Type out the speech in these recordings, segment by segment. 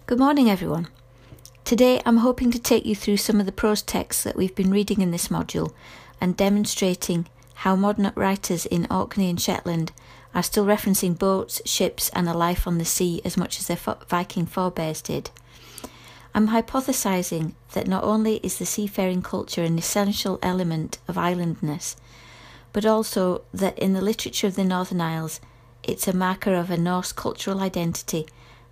Good morning, everyone. Today I'm hoping to take you through some of the prose texts that we've been reading in this module and demonstrating how modern writers in Orkney and Shetland are still referencing boats, ships and a life on the sea as much as their Viking forebears did. I'm hypothesising that not only is the seafaring culture an essential element of islandness, but also that in the literature of the Northern Isles it's a marker of a Norse cultural identity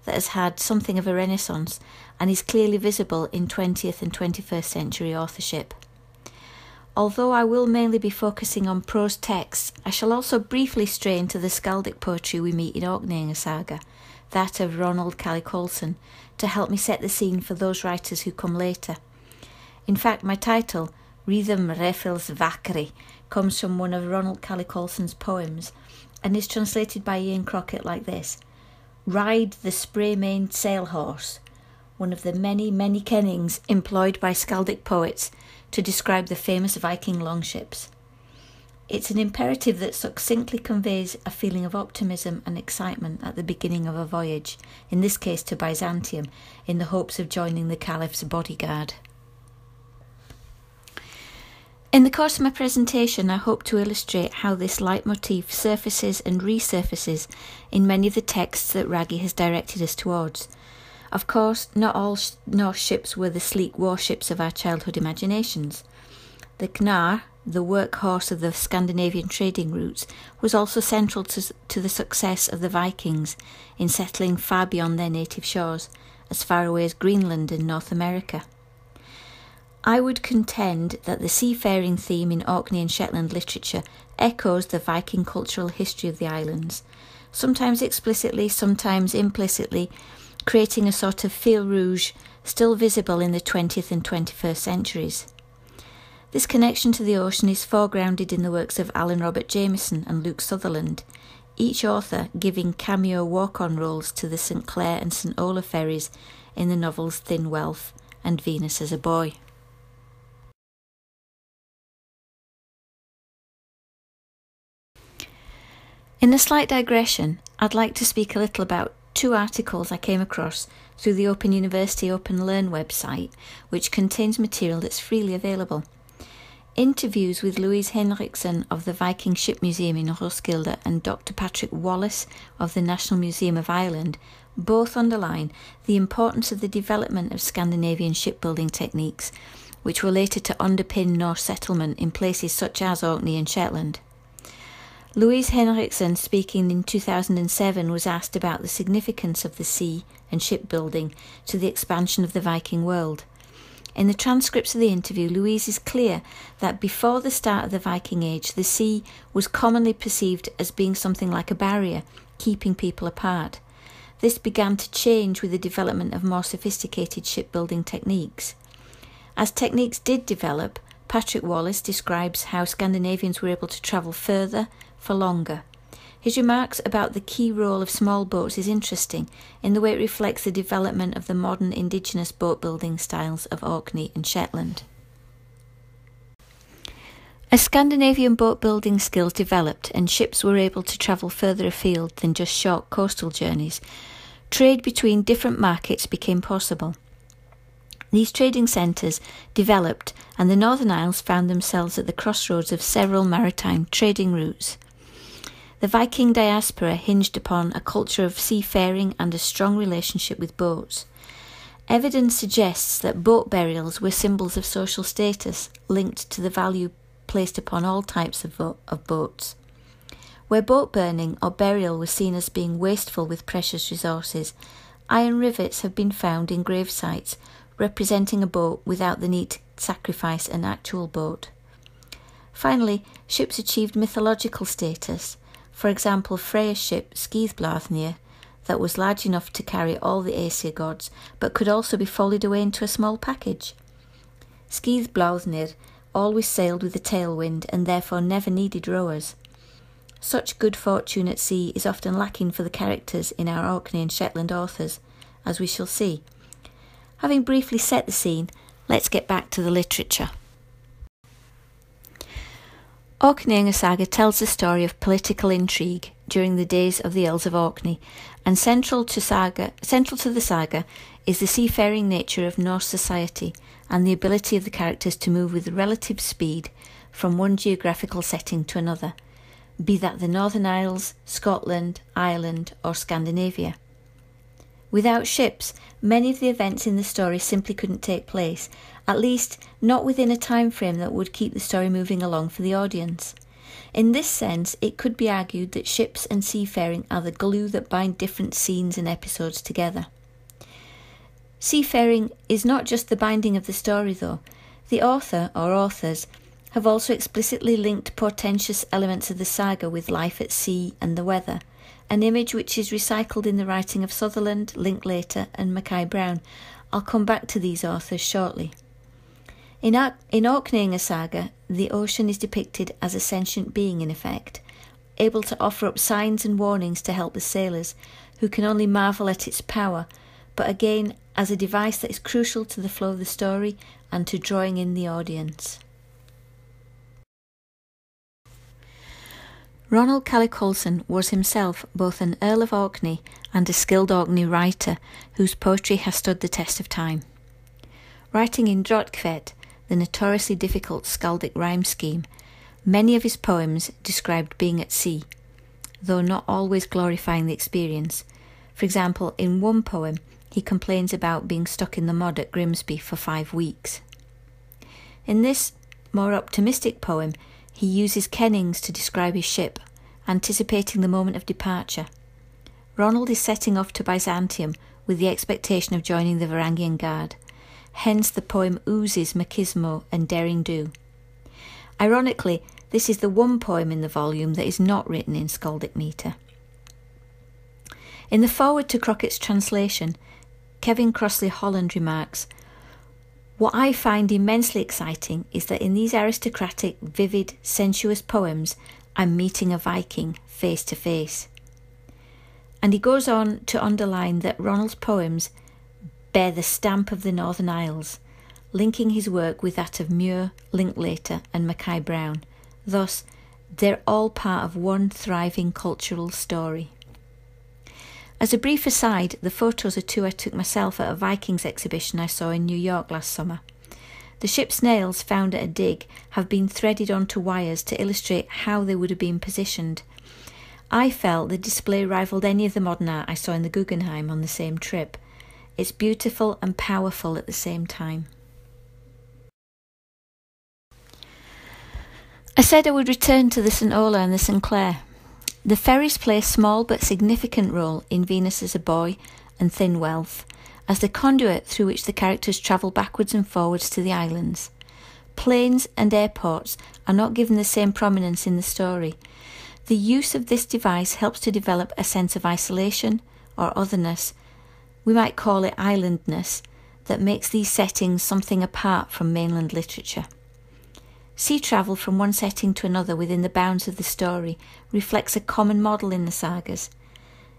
that has had something of a renaissance and is clearly visible in 20th and 21st century authorship. Although I will mainly be focusing on prose texts, I shall also briefly stray into the skaldic poetry we meet in Orkney Saga, that of Ronald Callie-Colson, to help me set the scene for those writers who come later. In fact, my title, Rhythm Refils Vakri, comes from one of Ronald Callie-Colson's poems and is translated by Ian Crockett like this: Ride the spray-maned sail horse, one of the many kennings employed by skaldic poets to describe the famous Viking longships. It's an imperative that succinctly conveys a feeling of optimism and excitement at the beginning of a voyage, in this case to Byzantium, in the hopes of joining the Caliph's bodyguard. In the course of my presentation, I hope to illustrate how this leitmotif surfaces and resurfaces in many of the texts that Raggi has directed us towards. Of course, not all Norse ships were the sleek warships of our childhood imaginations. The Knar, the workhorse of the Scandinavian trading routes, was also central to the success of the Vikings in settling far beyond their native shores, as far away as Greenland and North America. I would contend that the seafaring theme in Orkney and Shetland literature echoes the Viking cultural history of the islands, sometimes explicitly, sometimes implicitly, creating a sort of fil rouge still visible in the 20th and 21st centuries. This connection to the ocean is foregrounded in the works of Alan Robert Jameson and Luke Sutherland, each author giving cameo walk-on roles to the St Clair and St Olaf ferries in the novels Thin Wealth and Venus as a Boy. In a slight digression, I'd like to speak a little about two articles I came across through the Open University Open Learn website, which contains material that's freely available. Interviews with Louise Henriksson of the Viking Ship Museum in Roskilde and Dr. Patrick Wallace of the National Museum of Ireland both underline the importance of the development of Scandinavian shipbuilding techniques, which were later to underpin Norse settlement in places such as Orkney and Shetland. Louise Henriksson, speaking in 2007, was asked about the significance of the sea and shipbuilding to the expansion of the Viking world. In the transcripts of the interview, Louise is clear that before the start of the Viking Age, the sea was commonly perceived as being something like a barrier, keeping people apart. This began to change with the development of more sophisticated shipbuilding techniques. As techniques did develop, Patrick Wallace describes how Scandinavians were able to travel further, for longer. His remarks about the key role of small boats is interesting in the way it reflects the development of the modern indigenous boat building styles of Orkney and Shetland. As Scandinavian boat building skills developed and ships were able to travel further afield than just short coastal journeys, trade between different markets became possible. These trading centres developed and the Northern Isles found themselves at the crossroads of several maritime trading routes. The Viking diaspora hinged upon a culture of seafaring and a strong relationship with boats. Evidence suggests that boat burials were symbols of social status linked to the value placed upon all types of boats. Where boat burning or burial was seen as being wasteful with precious resources, iron rivets have been found in grave sites representing a boat without the need to sacrifice an actual boat. Finally, ships achieved mythological status. For example, Freya's ship, Skíðblaðnir, that was large enough to carry all the Aesir gods, but could also be folded away into a small package. Skíðblaðnir always sailed with a tailwind and therefore never needed rowers. Such good fortune at sea is often lacking for the characters in our Orkney and Shetland authors, as we shall see. Having briefly set the scene, let's get back to the literature. Orkney Saga tells the story of political intrigue during the days of the Earls of Orkney, and central to the saga is the seafaring nature of Norse society and the ability of the characters to move with relative speed from one geographical setting to another, be that the Northern Isles, Scotland, Ireland, or Scandinavia. Without ships, many of the events in the story simply couldn't take place, at least not within a time frame that would keep the story moving along for the audience. In this sense, it could be argued that ships and seafaring are the glue that bind different scenes and episodes together. Seafaring is not just the binding of the story, though. The author, or authors, have also explicitly linked portentous elements of the saga with life at sea and the weather, an image which is recycled in the writing of Sutherland, Linklater and Mackay-Brown. I'll come back to these authors shortly. In Orkneyinga saga, the ocean is depicted as a sentient being in effect, able to offer up signs and warnings to help the sailors, who can only marvel at its power, but again as a device that is crucial to the flow of the story and to drawing in the audience. Ronald Callicolson was himself both an Earl of Orkney and a skilled Orkney writer whose poetry has stood the test of time. Writing in Drottkvet, the notoriously difficult skaldic rhyme scheme, many of his poems described being at sea, though not always glorifying the experience. For example, in one poem, he complains about being stuck in the mud at Grimsby for 5 weeks. In this more optimistic poem, he uses kennings to describe his ship, anticipating the moment of departure. Ronald is setting off to Byzantium with the expectation of joining the Varangian Guard. Hence the poem oozes machismo and daring do. Ironically, this is the one poem in the volume that is not written in skaldic metre. In the foreword to Crockett's translation, Kevin Crossley Holland remarks, "What I find immensely exciting is that in these aristocratic, vivid, sensuous poems, I'm meeting a Viking face to face." And he goes on to underline that Ronald's poems bear the stamp of the Northern Isles, linking his work with that of Muir, Linklater and Mackay-Brown. Thus, they're all part of one thriving cultural story. As a brief aside, the photos are two I took myself at a Vikings exhibition I saw in New York last summer. The ship's nails found at a dig have been threaded onto wires to illustrate how they would have been positioned. I felt the display rivalled any of the modern art I saw in the Guggenheim on the same trip. It's beautiful and powerful at the same time. I said I would return to the St. Ola and the St. Clair. The ferries play a small but significant role in Venus as a Boy and Thin Wealth, as the conduit through which the characters travel backwards and forwards to the islands. Planes and airports are not given the same prominence in the story. The use of this device helps to develop a sense of isolation or otherness, we might call it islandness, that makes these settings something apart from mainland literature. Sea travel from one setting to another within the bounds of the story reflects a common model in the sagas.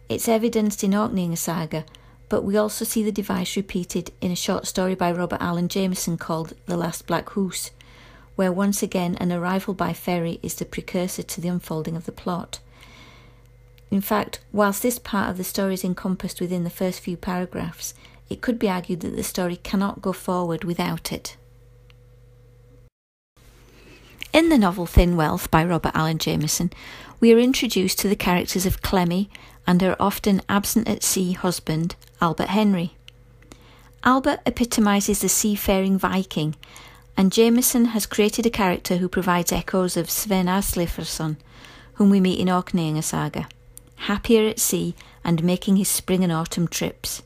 It's evidenced in Orkneyinga saga, but we also see the device repeated in a short story by Robert Allen Jameson called The Last Black Hoose, where once again an arrival by ferry is the precursor to the unfolding of the plot. In fact, whilst this part of the story is encompassed within the first few paragraphs, it could be argued that the story cannot go forward without it. In the novel Thin Wealth by Robert Allen Jameson, we are introduced to the characters of Clemmy and her often absent-at-sea husband, Albert Henry. Albert epitomises the seafaring Viking, and Jameson has created a character who provides echoes of Sven Asleifsson, whom we meet in Orkneyinga saga, happier at sea and making his spring and autumn trips.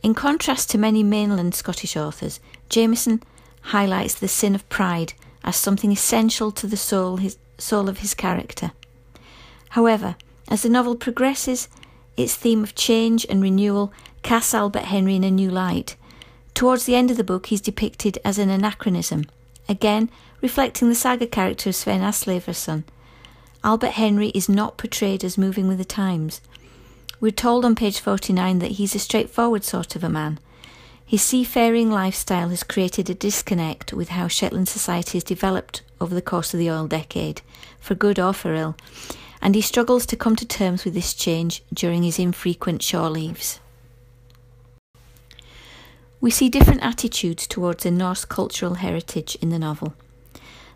In contrast to many mainland Scottish authors, Jameson highlights the sin of pride as something essential to the soul of his character. However, as the novel progresses, its theme of change and renewal casts Albert Henry in a new light. Towards the end of the book, he's depicted as an anachronism, again reflecting the saga character of Sven Asleifsson. Albert Henry is not portrayed as moving with the times. We're told on page 49 that he's a straightforward sort of a man. His seafaring lifestyle has created a disconnect with how Shetland society has developed over the course of the oil decade, for good or for ill, and he struggles to come to terms with this change during his infrequent shore leaves. We see different attitudes towards a Norse cultural heritage in the novel.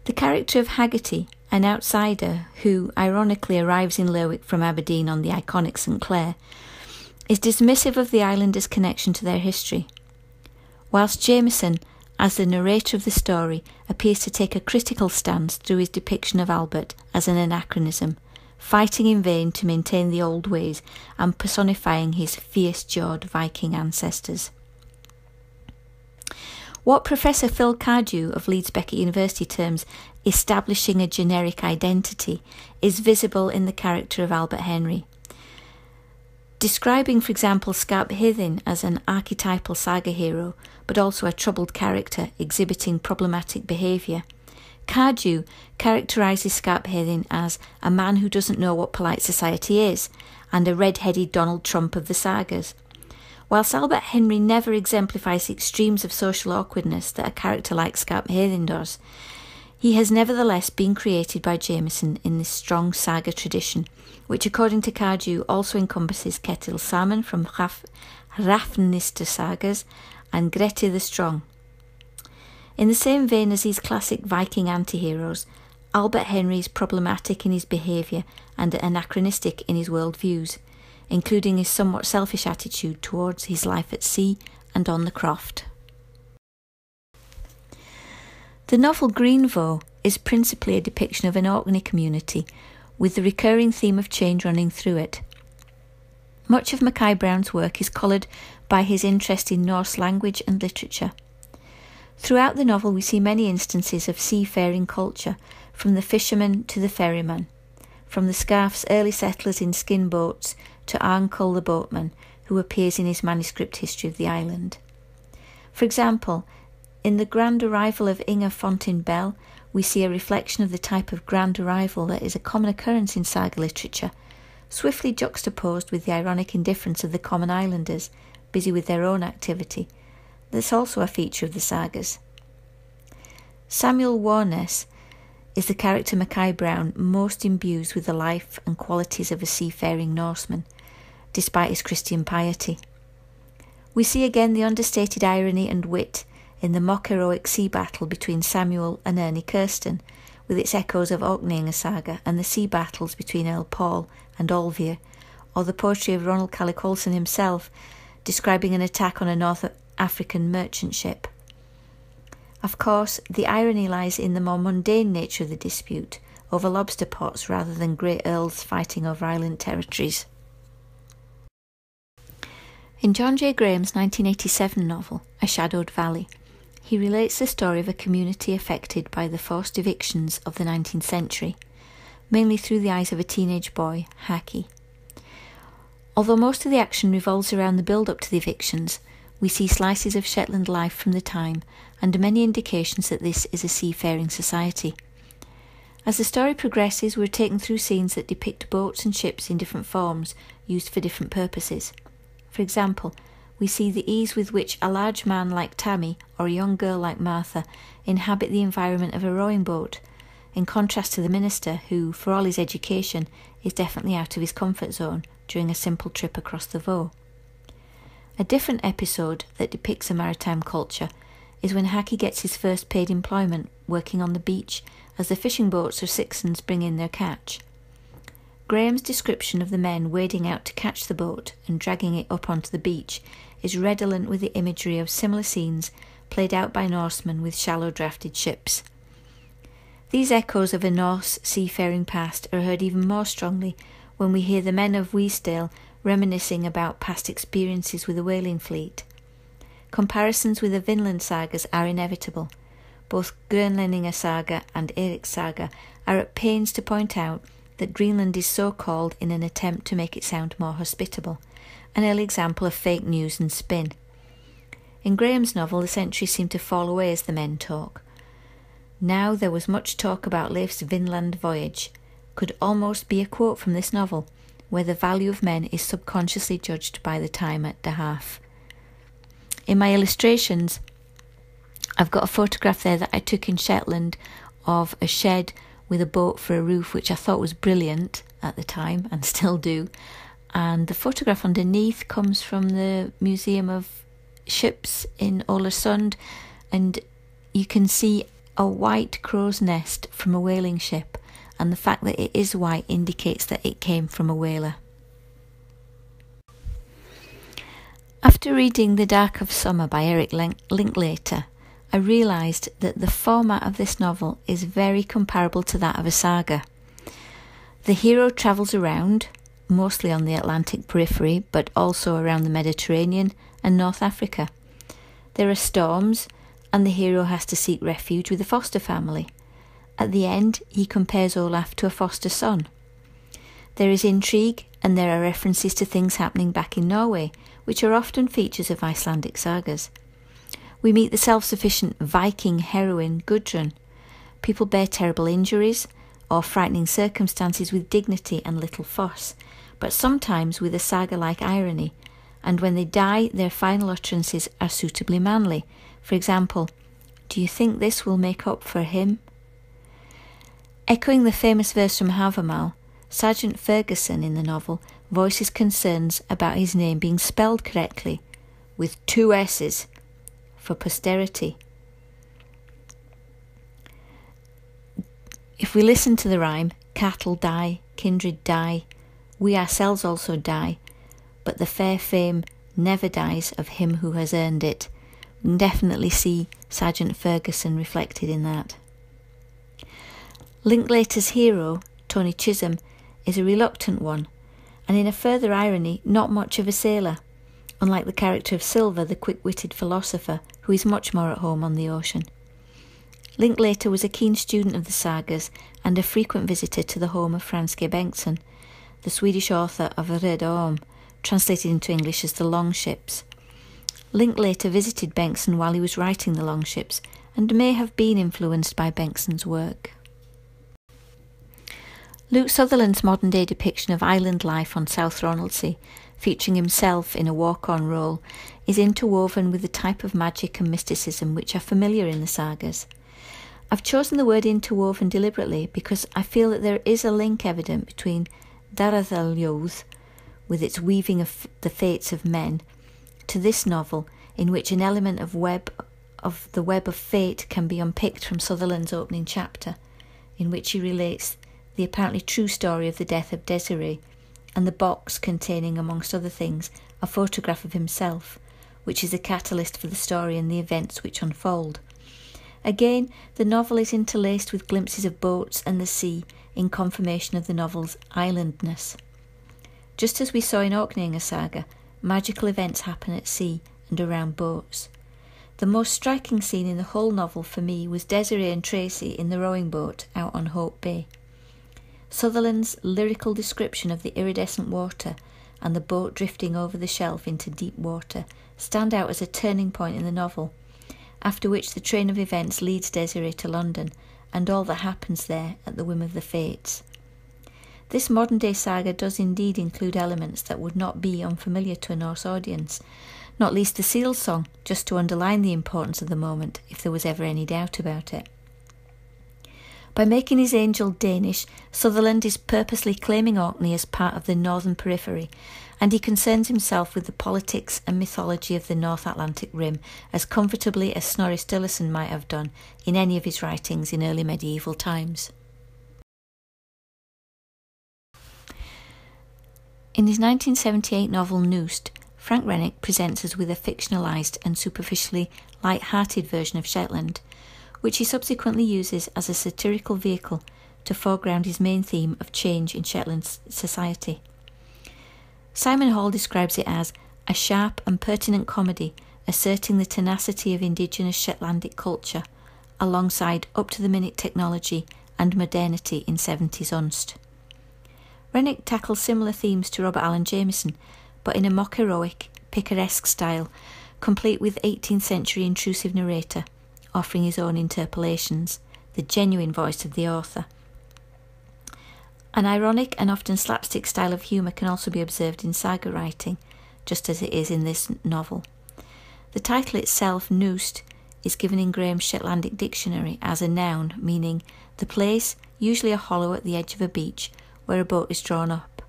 The character of Haggerty, an outsider who ironically arrives in Lerwick from Aberdeen on the iconic St Clair, is dismissive of the islanders' connection to their history, whilst Jameson, as the narrator of the story, appears to take a critical stance through his depiction of Albert as an anachronism, fighting in vain to maintain the old ways and personifying his fierce-jawed Viking ancestors. What Professor Phil Cardew of Leeds Beckett University terms establishing a generic identity is visible in the character of Albert Henry. Describing, for example, Skarphedin as an archetypal saga hero, but also a troubled character exhibiting problematic behaviour, Cardew characterises Skarphedin as a man who doesn't know what polite society is, and a red-headed Donald Trump of the sagas. Whilst Albert Henry never exemplifies the extremes of social awkwardness that a character like Skarphedin does, he has nevertheless been created by Jameson in this strong saga tradition, which according to Cardew also encompasses Ketil Saman from Hrafnister sagas and Grettir the Strong. In the same vein as these classic Viking anti-heroes, Albert Henry is problematic in his behaviour and anachronistic in his worldviews, including his somewhat selfish attitude towards his life at sea and on the croft. The novel Greenvoe is principally a depiction of an Orkney community, with the recurring theme of change running through it. Much of Mackay Brown's work is coloured by his interest in Norse language and literature. Throughout the novel we see many instances of seafaring culture, from the fisherman to the ferryman, from the Scarf's early settlers in skin boats to Arnkell the boatman, who appears in his manuscript history of the island. For example, in the grand arrival of Inga Fontaine Bell, we see a reflection of the type of grand arrival that is a common occurrence in saga literature, swiftly juxtaposed with the ironic indifference of the common islanders, busy with their own activity. That's also a feature of the sagas. Samuel Warness is the character Mackay Brown most imbues with the life and qualities of a seafaring Norseman, despite his Christian piety. We see again the understated irony and wit in the mock-heroic sea battle between Samuel and Ernie Kirsten, with its echoes of Orkneyinga saga and the sea battles between Earl Paul and Olvir, or the poetry of Ronald Callick Olsen himself, describing an attack on a North African merchant ship. Of course, the irony lies in the more mundane nature of the dispute over lobster pots rather than great earls fighting over island territories. In John J. Graham's 1987 novel, A Shadowed Valley, he relates the story of a community affected by the forced evictions of the 19th century, mainly through the eyes of a teenage boy, Haki. Although most of the action revolves around the build-up to the evictions, we see slices of Shetland life from the time and many indications that this is a seafaring society. As the story progresses, we're taken through scenes that depict boats and ships in different forms, used for different purposes. For example, we see the ease with which a large man like Tammy or a young girl like Martha inhabit the environment of a rowing boat, in contrast to the minister who, for all his education, is definitely out of his comfort zone during a simple trip across the Vaud. A different episode that depicts a maritime culture is when Haki gets his first paid employment working on the beach as the fishing boats or Sixons bring in their catch. Graham's description of the men wading out to catch the boat and dragging it up onto the beach is redolent with the imagery of similar scenes played out by Norsemen with shallow-drafted ships. These echoes of a Norse seafaring past are heard even more strongly when we hear the men of Weasdale reminiscing about past experiences with the whaling fleet. Comparisons with the Vinland sagas are inevitable. Both Grönlendinga saga and Eric saga are at pains to point out that Greenland is so called in an attempt to make it sound more hospitable, an early example of fake news and spin. In Graham's novel, the centuries seem to fall away as the men talk. Now there was much talk about Leif's Vinland voyage, could almost be a quote from this novel, where the value of men is subconsciously judged by the time at the half. In my illustrations, I've got a photograph there that I took in Shetland of a shed with a boat for a roof, which I thought was brilliant. at the time, and still do. And the photograph underneath comes from the Museum of Ships in Ålesund, and you can see a white crow's nest from a whaling ship, and the fact that it is white indicates that it came from a whaler. After reading The Dark of Summer by Eric Linklater, I realised that the format of this novel is very comparable to that of a saga. The hero travels around, mostly on the Atlantic periphery, but also around the Mediterranean and North Africa. There are storms, and the hero has to seek refuge with a foster family. At the end, he compares Olaf to a foster son. There is intrigue, and there are references to things happening back in Norway, which are often features of Icelandic sagas. We meet the self-sufficient Viking heroine Gudrun. People bear terrible injuries or frightening circumstances with dignity and little fuss, but sometimes with a saga-like irony, and when they die, their final utterances are suitably manly. For example, "Do you think this will make up for him?" Echoing the famous verse from Havamal, Sergeant Ferguson in the novel voices concerns about his name being spelled correctly, with 2 S's, for posterity. If we listen to the rhyme, cattle die, kindred die, we ourselves also die, but the fair fame never dies of him who has earned it. We can definitely see Sergeant Ferguson reflected in that. Linklater's hero, Tony Chisholm, is a reluctant one, and in a further irony, not much of a sailor, unlike the character of Silver, the quick-witted philosopher, who is much more at home on the ocean. Linklater was a keen student of the sagas and a frequent visitor to the home of Frans G. Bengtsson, the Swedish author of Röda Orm, translated into English as The Longships. Linklater visited Bengtsson while he was writing The Longships, and may have been influenced by Bengtsson's work. Luke Sutherland's modern-day depiction of island life on South Ronaldsay, featuring himself in a walk-on role, is interwoven with the type of magic and mysticism which are familiar in the sagas. I've chosen the word interwoven deliberately because I feel that there is a link evident between Daradaljóð, with its weaving of the fates of men, to this novel, in which an element of the web of fate can be unpicked from Sutherland's opening chapter, in which he relates the apparently true story of the death of Desiree, and the box containing, amongst other things, a photograph of himself, which is a catalyst for the story and the events which unfold. Again, the novel is interlaced with glimpses of boats and the sea in confirmation of the novel's islandness. Just as we saw in Orkneyinga saga, magical events happen at sea and around boats. The most striking scene in the whole novel for me was Desiree and Tracy in the rowing boat out on Hope Bay. Sutherland's lyrical description of the iridescent water and the boat drifting over the shelf into deep water stand out as a turning point in the novel, after which the train of events leads Desiree to London and all that happens there at the whim of the fates. This modern-day saga does indeed include elements that would not be unfamiliar to a Norse audience, not least the seal song, just to underline the importance of the moment, if there was ever any doubt about it. By making his angel Danish, Sutherland is purposely claiming Orkney as part of the northern periphery, and he concerns himself with the politics and mythology of the North Atlantic Rim as comfortably as Snorri Sturluson might have done in any of his writings in early medieval times. In his 1978 novel Noosed, Frank Rennick presents us with a fictionalised and superficially light-hearted version of Shetland, which he subsequently uses as a satirical vehicle to foreground his main theme of change in Shetland society. Simon Hall describes it as a sharp and pertinent comedy asserting the tenacity of indigenous Shetlandic culture alongside up-to-the-minute technology and modernity in 70s Unst. Rennick tackles similar themes to Robert Allen Jameson, but in a mock-heroic, picaresque style, complete with 18th century intrusive narrator, offering his own interpolations, the genuine voice of the author. An ironic and often slapstick style of humour can also be observed in saga writing, just as it is in this novel. The title itself, Noosed, is given in Graham's Shetlandic dictionary as a noun, meaning the place, usually a hollow at the edge of a beach, where a boat is drawn up.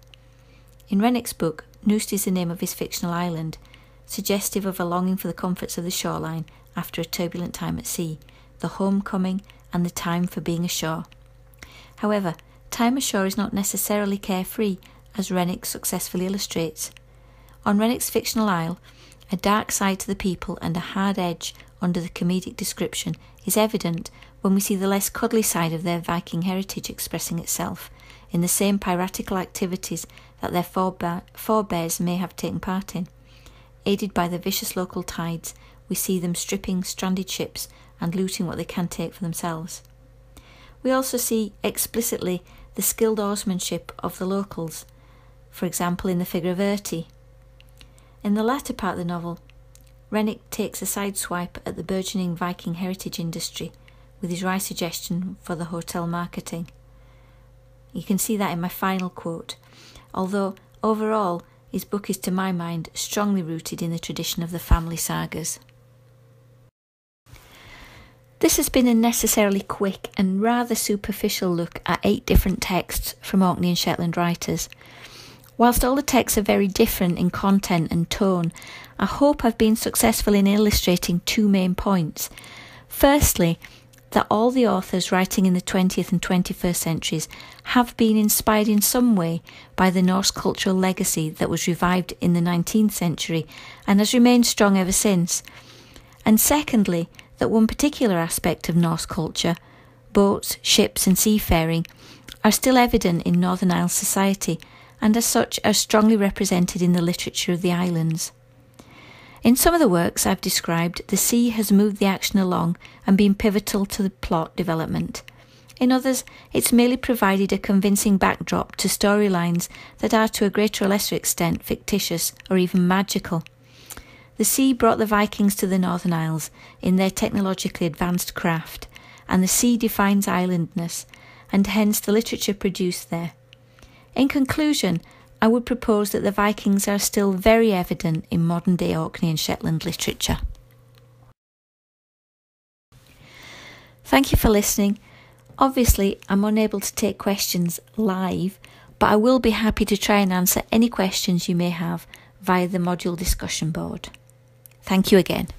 In Rennick's book, Noost is the name of his fictional island, suggestive of a longing for the comforts of the shoreline after a turbulent time at sea, the homecoming and the time for being ashore. However, time ashore is not necessarily carefree, as Rennick successfully illustrates. On Rennick's fictional isle, a dark side to the people and a hard edge under the comedic description is evident when we see the less cuddly side of their Viking heritage expressing itself in the same piratical activities that their forebears may have taken part in. Aided by the vicious local tides, we see them stripping stranded ships and looting what they can take for themselves. We also see explicitly the skilled oarsmanship of the locals, for example in the figure of Erti. In the latter part of the novel, Rennick takes a sideswipe at the burgeoning Viking heritage industry with his wry suggestion for the hotel marketing. You can see that in my final quote, although overall his book is to my mind strongly rooted in the tradition of the family sagas. This has been a necessarily quick and rather superficial look at 8 different texts from Orkney and Shetland writers. Whilst all the texts are very different in content and tone, I hope I've been successful in illustrating 2 main points. Firstly, that all the authors writing in the 20th and 21st centuries have been inspired in some way by the Norse cultural legacy that was revived in the 19th century and has remained strong ever since. And secondly, that one particular aspect of Norse culture, boats, ships and seafaring, are still evident in Northern Isles society and as such are strongly represented in the literature of the islands. In some of the works I've described, the sea has moved the action along and been pivotal to the plot development. In others, it's merely provided a convincing backdrop to storylines that are to a greater or lesser extent fictitious or even magical. The sea brought the Vikings to the Northern Isles in their technologically advanced craft, and the sea defines islandness, and hence the literature produced there. In conclusion, I would propose that the Vikings are still very evident in modern-day Orkney and Shetland literature. Thank you for listening. Obviously, I'm unable to take questions live, but I will be happy to try and answer any questions you may have via the module discussion board. Thank you again.